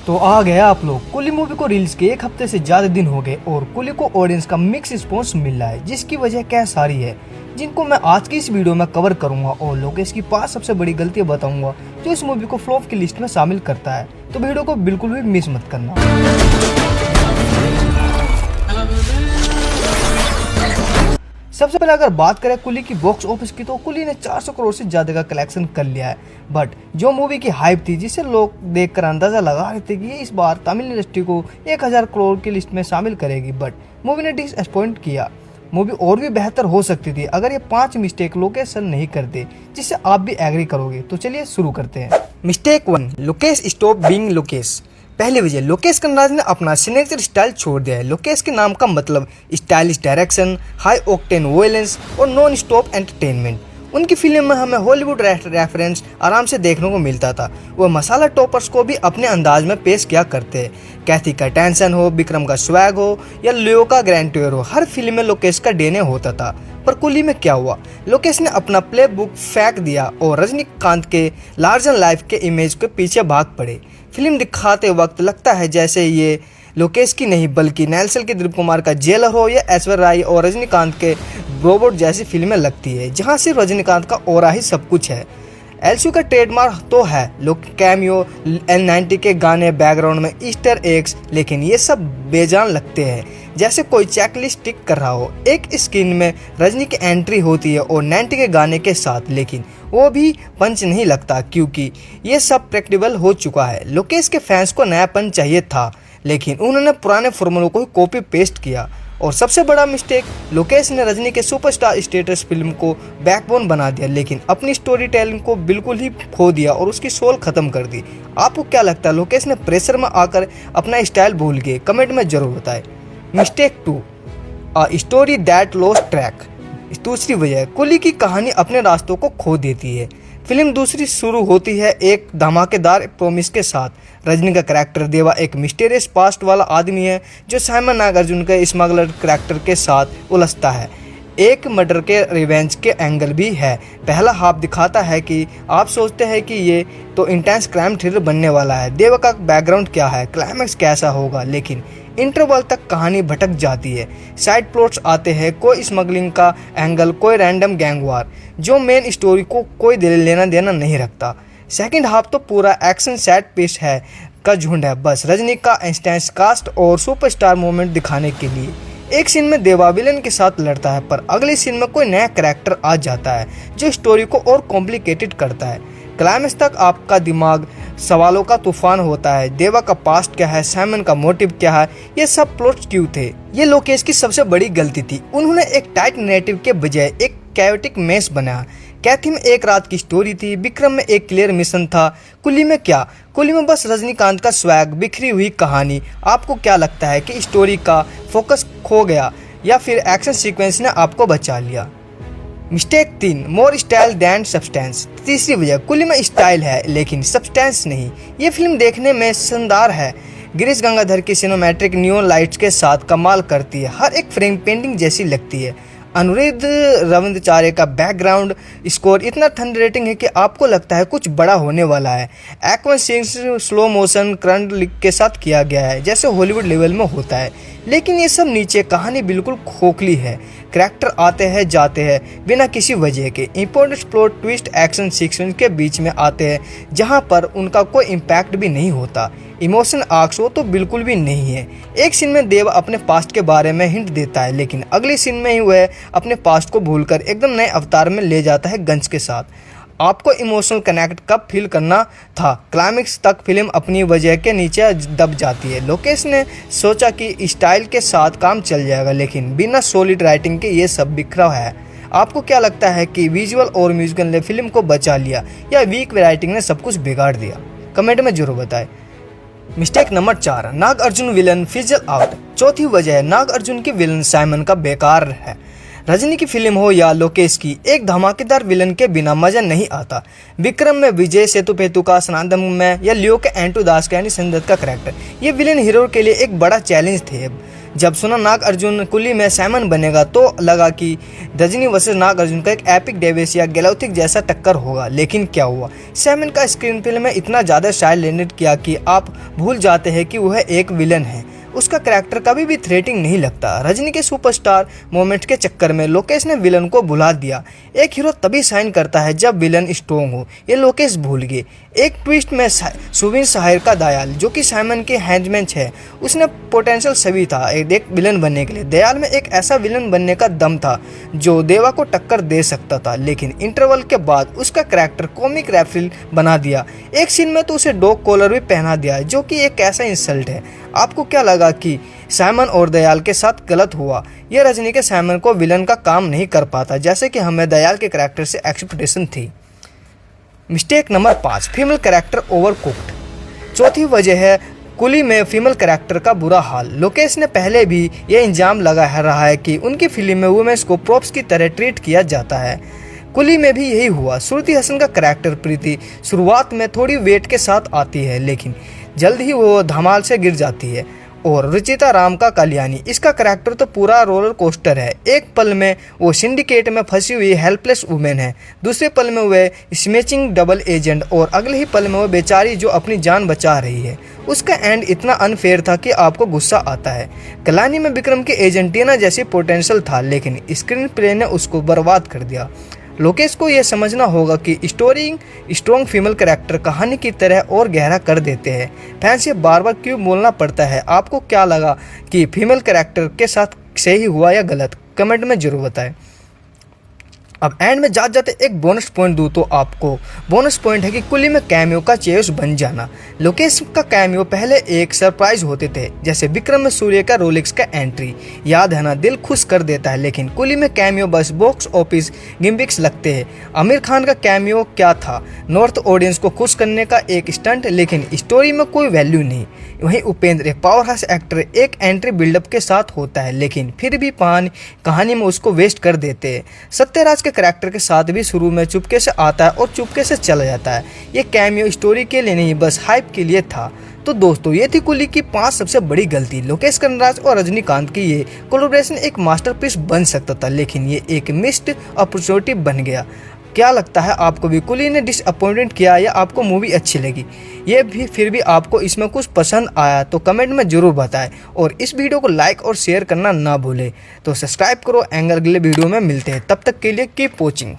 तो आ गए आप लोग। कुली मूवी को रिलीज के एक हफ्ते से ज्यादा दिन हो गए और कुली को ऑडियंस का मिक्स रिस्पॉन्स मिल रहा है, जिसकी वजह क्या सारी है जिनको मैं आज की इस वीडियो में कवर करूंगा और लोकेश की 5 सबसे बड़ी गलतियां बताऊंगा जो इस मूवी को फ्लॉप की लिस्ट में शामिल करता है। तो वीडियो को बिल्कुल भी मिस मत करना। सबसे पहले अगर बात करें कुली की बॉक्स ऑफिस की, तो कुली ने 400 करोड़ से ज्यादा का कलेक्शन कर लिया है। बट जो मूवी की हाइप थी, जिसे लोग देखकर अंदाजा लगा रहे थे कि ये इस बार तमिल इंडस्ट्री को 1000 करोड़ की लिस्ट में शामिल करेगी, बट मूवी ने डिसअपॉइंट किया। मूवी और भी बेहतर हो सकती थी अगर ये 5 मिस्टेक लोकेश नहीं करते, जिससे आप भी एग्री करोगे। तो चलिए शुरू करते हैं। Mistake 1, Lokesh stop being Lokesh. पहली वजह, लोकेश कनराज ने अपना सिग्नेचर स्टाइल छोड़ दिया है। लोकेश के नाम का मतलब stylish direction, high octane violence और नॉन स्टॉप एंटरटेनमेंट। उनकी फिल्म में हमें हॉलीवुड रेफरेंस आराम से देखने को मिलता था। वह मसाला टॉपर्स को भी अपने अंदाज में पेश किया करते हैं। कैथी का टेंशन हो, विक्रम का स्वैग हो या लियो का ग्रैंड हो, हर फिल्म में लोकेश का डीएनए होता था। पर कुली में क्या हुआ, लोकेश ने अपना प्ले बुक फेंक दिया और रजनीकांत के लार्जर लाइफ के इमेज के पीछे भाग पड़े। फिल्म दिखाते वक्त लगता है जैसे ये लोकेश की नहीं बल्कि नेल्सन के दिलीप कुमार का जेलर हो या ऐश्वर्या राय और रजनीकांत के रोबोट जैसी फिल्में लगती है, जहां सिर्फ रजनीकांत का ऑरा ही सब कुछ है। एलसी का ट्रेडमार्क तो है लोग कैमियो, N90 के गाने, बैकग्राउंड में ईस्टर एग्स, लेकिन ये सब बेजान लगते हैं, जैसे कोई चेकलिस्ट टिक कर रहा हो। एक स्क्रीन में रजनी की एंट्री होती है और 90 के गाने के साथ, लेकिन वो भी पंच नहीं लगता क्योंकि ये सब प्रेडिक्टेबल हो चुका है। लोकेश के फैंस को नयापन चाहिए था, लेकिन उन्होंने पुराने फॉर्मूलों को कॉपी पेस्ट किया। और सबसे बड़ा मिस्टेक, लोकेश ने रजनी के सुपरस्टार स्टेटस फिल्म को बैकबोन बना दिया, लेकिन अपनी स्टोरी टेलिंग को बिल्कुल ही खो दिया और उसकी सोल खत्म कर दी। आपको क्या लगता है, लोकेश ने प्रेशर में आकर अपना स्टाइल भूल गए? कमेंट में जरूर बताएं। Mistake 2, a story that lost track. दूसरी वजह, कुली की कहानी अपने रास्तों को खो देती है। फिल्म दूसरी शुरू होती है एक धमाकेदार प्रोमिस के साथ। रजनी का कैरेक्टर देवा एक मिस्टीरियस पास्ट वाला आदमी है जो साइमन नागार्जुन के स्मगलर कैरेक्टर के साथ उलझता है। एक मर्डर के रिवेंज के एंगल भी है। पहला हाफ दिखाता है कि आप सोचते हैं कि ये तो इंटेंस क्राइम थ्रिलर बनने वाला है, देवा का बैकग्राउंड क्या है, क्लाइमैक्स कैसा होगा, लेकिन इंटरवल तक कहानी भटक जाती है। साइड प्लॉट्स आते हैं, कोई स्मगलिंग का एंगल, कोई रैंडम गैंग वार, जो मेन स्टोरी को कोई लेना देना नहीं रखता। सेकंड हाफ तो पूरा एक्शन सेट पीस है का झुंड है, बस रजनी का इंस्टेंस कास्ट और सुपरस्टार मोमेंट दिखाने के लिए। एक सीन में देवा विलन के साथ लड़ता है, पर अगले सीन में कोई नया कैरेक्टर आ जाता है जो स्टोरी को और कॉम्प्लिकेटेड करता है। क्लाइमेक्स तक आपका दिमाग सवालों का तूफान होता है। देवा का पास्ट क्या है, साइमन का मोटिव क्या है, ये सब प्लॉट्स क्यों थे? ये लोकेश की सबसे बड़ी गलती थी। उन्होंने एक टाइट नैरेटिव के बजाय एक कैओटिक मेस बनाया। कैथी में एक रात की स्टोरी थी, विक्रम में एक क्लियर मिशन था। कुली में क्या? कुली में बस रजनीकांत का स्वैग, बिखरी हुई कहानी। आपको क्या लगता है कि स्टोरी का फोकस खो गया या फिर एक्शन सीक्वेंस ने आपको बचा लिया? मिस्टेक 3, मोर स्टाइल दैन सब्सटेंस। तीसरी वजह, कुली में स्टाइल है लेकिन सब्सटेंस नहीं। ये फिल्म देखने में शानदार है। गिरीश गंगाधर की सिनेमैटिक नियॉन लाइट्स के साथ कमाल करती है, हर एक फ्रेम पेंटिंग जैसी लगती है। अनुरुद्ध रविंद्राचार्य का बैकग्राउंड स्कोर इतना थंडरेटिंग है कि आपको लगता है कुछ बड़ा होने वाला है। Action scenes slow motion current के साथ किया गया है, जैसे हॉलीवुड लेवल में होता है, लेकिन ये सब नीचे। कहानी बिल्कुल खोखली है, कैरेक्टर आते हैं जाते हैं बिना किसी वजह के। Important plot twist action sequence के बीच में आते हैं जहां पर उनका कोई इम्पैक्ट भी नहीं होता। इमोशन आर्क्स हो तो बिल्कुल भी नहीं है। एक सीन में देव अपने पास्ट के बारे में हिंट देता है, लेकिन अगले सीन में ही वह अपने पास्ट को भूलकर एकदम नए अवतार में ले जाता है गंज के साथ। आपको इमोशनल कनेक्ट कब फील करना था? क्लाइमेक्स तक फिल्म अपनी वजह के नीचे दब जाती है। लोकेश ने सोचा कि स्टाइल के साथ काम चल जाएगा, लेकिन बिना सॉलिड राइटिंग के ये सब बिखरा है। आपको क्या लगता है कि विजुअल और म्यूजिकल ने फिल्म को बचा लिया या वीक राइटिंग ने सब कुछ बिगाड़ दिया? कमेंट में जरूर बताएं। मिस्टेक नंबर 4, नाग अर्जुन विलन फिजल आउट। चौथी वजह, नाग अर्जुन की विलन साइमन का बेकार है। रजनी की फिल्म हो या लोकेश की, एक धमाकेदार विलन के बिना मजा नहीं आता। विक्रम में विजय सेतुपेतु का, सनातन में या लियो के एंटू दास का यानी संजय दत्त का कैरेक्टर, ये विलन हीरो के लिए एक बड़ा चैलेंज थे। जब सुना नाग अर्जुन कुली में साइमन बनेगा तो लगा कि रजनी वर्सेस नाग अर्जुन का एक एपिक डेविस या गैलोथिक जैसा टक्कर होगा, लेकिन क्या हुआ? साइमन का स्क्रीन प्ले में इतना ज़्यादा साइलेंट किया कि आप भूल जाते हैं कि वह एक विलन है। उसका कैरेक्टर कभी भी थ्रेटिंग नहीं लगता। रजनी के सुपरस्टार मोमेंट के चक्कर में लोकेश ने विलन को भुला दिया। एक हीरो तभी साइन करता है जब विलन स्ट्रॉन्ग हो, ये लोकेश भूल गए। एक ट्विस्ट में सुविन साहिर का दयाल, जो कि साइमन के हैंडमैन है, उसने पोटेंशियल सभी था एक विलन बनने के लिए। दयाल में एक ऐसा विलन बनने का दम था जो देवा को टक्कर दे सकता था, लेकिन इंटरवल के बाद उसका कैरेक्टर कॉमिक रेफरल बना दिया। एक सीन में तो उसे डॉग कॉलर भी पहना दिया, जो कि एक ऐसा इंसल्ट है। आपको क्या लगा कि साइमन और दयाल के साथ गलत हुआ? यह रजनी के साइमन को विलन का काम नहीं कर पाता जैसे कि हमें दयाल के कैरेक्टर से एक्सपेक्टेशन थी। Mistake number 5, female character ओवरकुक्ड। चौथी वजह है कुली में फीमेल कैरेक्टर का बुरा हाल। लोकेश ने पहले भी यह इल्जाम लगा रहा है कि उनकी फिल्म में वुमेन्स को प्रॉप्स की तरह ट्रीट किया जाता है। कुली में भी यही हुआ। श्रुति हसन का कैरेक्टर प्रीति शुरुआत में थोड़ी वेट के साथ आती है, लेकिन जल्द ही वो धमाल से गिर जाती है। और रुचिता राम का कल्याणी, इसका कैरेक्टर तो पूरा रोलर कोस्टर है। एक पल में वो सिंडिकेट में फंसी हुई हेल्पलेस वुमेन है, दूसरे पल में वह स्मैचिंग डबल एजेंट, और अगले ही पल में वो बेचारी जो अपनी जान बचा रही है। उसका एंड इतना अनफेयर था कि आपको गुस्सा आता है। कल्याणी में विक्रम के एजेंटिना जैसी पोटेंशियल था, लेकिन स्क्रीन प्ले ने उसको बर्बाद कर दिया। लोकेश को यह समझना होगा कि स्ट्रॉन्ग फीमेल कैरेक्टर कहानी की तरह और गहरा कर देते हैं। फैंस ये बार बार क्यों बोलना पड़ता है? आपको क्या लगा कि फीमेल कैरेक्टर के साथ सही हुआ या गलत? कमेंट में जरूर बताएं। अब एंड में जाते जाते एक बोनस पॉइंट दूँ तो आपको बोनस पॉइंट है कि कुली में कैमियो का चेयर्स बन जाना। लोकेश का कैमियो पहले एक सरप्राइज होते थे, जैसे विक्रम में सूर्य का रोलेक्स का एंट्री, याद है ना, दिल खुश कर देता है। लेकिन कुली में कैमियो बस बॉक्स ऑफिस गिम्बिक्स लगते हैं। आमिर खान का कैमियो क्या था? नॉर्थ ऑडियंस को खुश करने का एक स्टंट, लेकिन स्टोरी में कोई वैल्यू नहीं। वहीं उपेंद्र एक पावर हाउस एक्टर, एक एंट्री बिल्डअप के साथ होता है, लेकिन फिर भी कहानी में उसको वेस्ट कर देते हैं। सत्यराज के कैरेक्टर के साथ भी शुरू में चुपके से आता है और चुपके से चला जाता है। ये कैमियो स्टोरी के लिए नहीं, बस हाइप के लिए था। तो दोस्तों, ये थी कुली की 5 सबसे बड़ी गलती। लोकेश कनराज और रजनीकांत की ये कोलैबोरेशन एक मास्टरपीस बन सकता था, लेकिन ये एक मिस्ड अपॉर्चुनिटी बन गया। क्या लगता है आपको भी कुली ने डिसअपॉइंटेड किया या आपको मूवी अच्छी लगी? ये भी फिर भी आपको इसमें कुछ पसंद आया तो कमेंट में जरूर बताएं, और इस वीडियो को लाइक और शेयर करना ना भूलें। तो सब्सक्राइब करो। अगले वीडियो में मिलते हैं, तब तक के लिए कीप वॉचिंग।